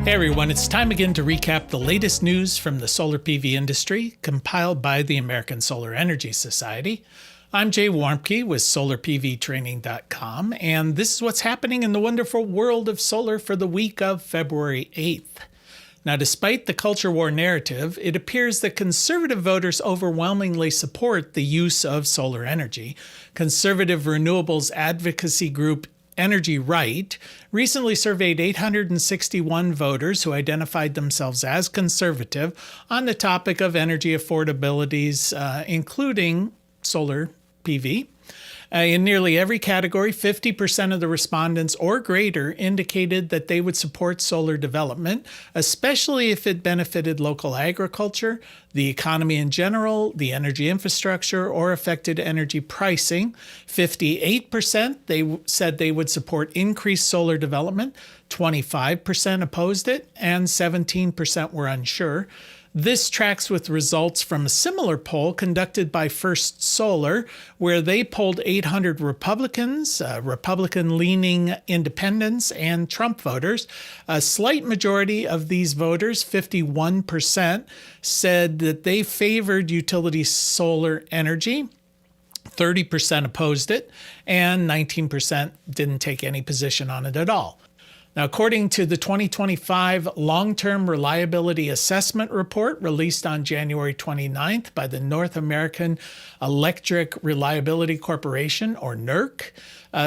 Hey everyone, it's time again to recap the latest news from the solar PV industry, compiled by the American Solar Energy Society. I'm Jay Warmke with SolarPVTraining.com, and this is what's happening in the wonderful world of solar for the week of February 8th. Now, despite the culture war narrative, it appears that conservative voters overwhelmingly support the use of solar energy. Conservative renewables advocacy group Energy Right recently surveyed 861 voters who identified themselves as conservative on the topic of energy affordabilities, including solar PV. In nearly every category, 50% of the respondents or greater indicated that they would support solar development, especially if it benefited local agriculture, the economy in general, the energy infrastructure, or affected energy pricing. 58% they said they would support increased solar development, 25% opposed it, and 17% were unsure. This tracks with results from a similar poll conducted by First Solar, where they polled 800 Republicans, Republican-leaning independents, and Trump voters. A slight majority of these voters, 51%, said that they favored utility solar energy. 30% opposed it, and 19% didn't take any position on it at all. Now, according to the 2025 Long-Term Reliability Assessment Report released on January 29th by the North American Electric Reliability Corporation, or NERC,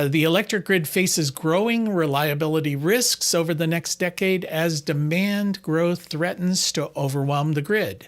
the electric grid faces growing reliability risks over the next decade as demand growth threatens to overwhelm the grid.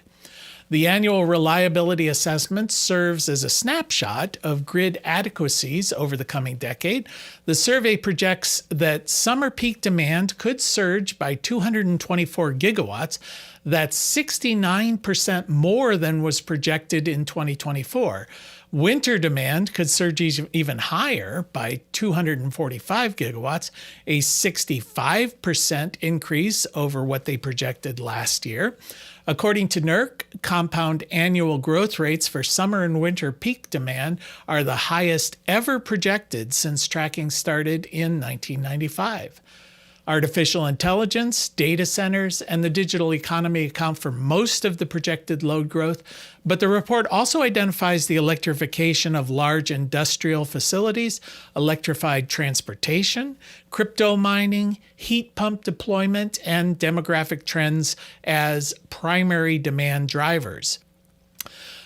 The annual reliability assessment serves as a snapshot of grid adequacies over the coming decade. The survey projects that summer peak demand could surge by 224 gigawatts. That's 69% more than was projected in 2024. Winter demand could surge even higher by 245 gigawatts, a 65% increase over what they projected last year. According to NERC, compound annual growth rates for summer and winter peak demand are the highest ever projected since tracking started in 1995. Artificial intelligence, data centers, and the digital economy account for most of the projected load growth, but the report also identifies the electrification of large industrial facilities, electrified transportation, crypto mining, heat pump deployment, and demographic trends as primary demand drivers.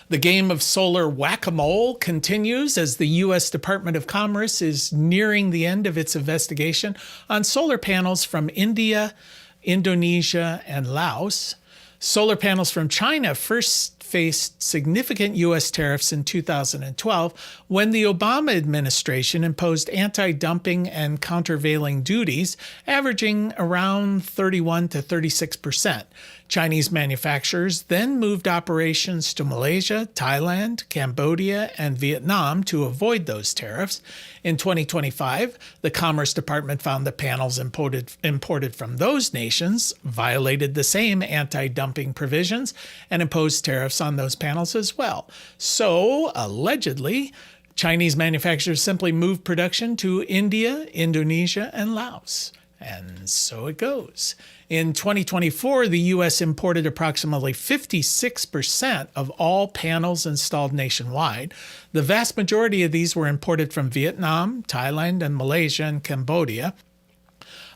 The game of solar whack-a-mole continues as the U.S. Department of Commerce is nearing the end of its investigation on solar panels from India, Indonesia, and Laos. Solar panels from China first faced significant U.S. tariffs in 2012 when the Obama administration imposed anti-dumping and countervailing duties averaging around 31 to 36%. Chinese manufacturers then moved operations to Malaysia, Thailand, Cambodia, and Vietnam to avoid those tariffs. In 2025, the Commerce Department found that panels imported from those nations violated the same anti-dumping provisions and imposed tariffs on those panels as well. So, allegedly, Chinese manufacturers simply moved production to India, Indonesia, and Laos. And so it goes. In 2024, the U.S. imported approximately 56% of all panels installed nationwide. The vast majority of these were imported from Vietnam, Thailand, and Malaysia and Cambodia.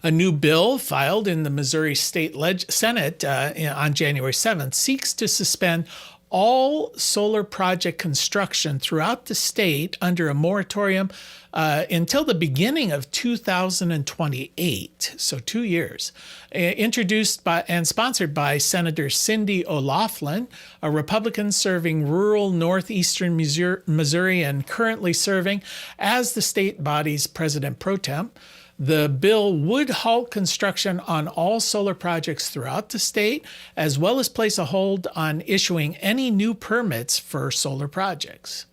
A new bill filed in the Missouri State Senate on January 7th seeks to suspend all solar project construction throughout the state under a moratorium until the beginning of 2028, so 2 years. Introduced by and sponsored by Senator Cindy O'Laughlin, a Republican serving rural northeastern Missouri and currently serving as the state body's president pro tem. The bill would halt construction on all solar projects throughout the state, as well as place a hold on issuing any new permits for solar projects.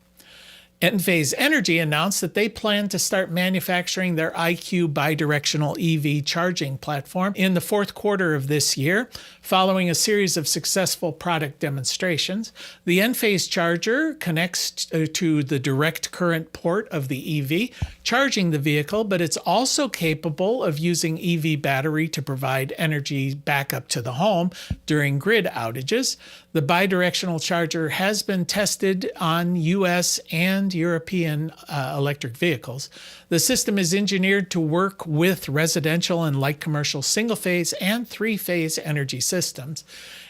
Enphase Energy announced that they plan to start manufacturing their IQ bidirectional EV charging platform in the fourth quarter of this year, following a series of successful product demonstrations. The Enphase charger connects to the direct current port of the EV, charging the vehicle, but it's also capable of using EV battery to provide energy backup to the home during grid outages. The bidirectional charger has been tested on U.S. and European electric vehicles. The system is engineered to work with residential and light commercial single-phase and three-phase energy systems.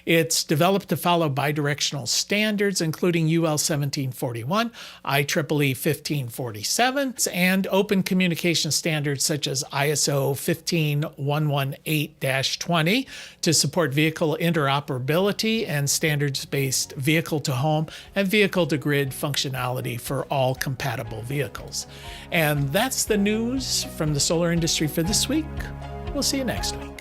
It's developed to follow bidirectional standards, including UL 1741, IEEE 1547, and open communication standards such as ISO 15118-20 to support vehicle interoperability and standards-based vehicle-to-home and vehicle-to-grid functionality for all compatible vehicles. And that's the news from the solar industry for this week. We'll see you next week.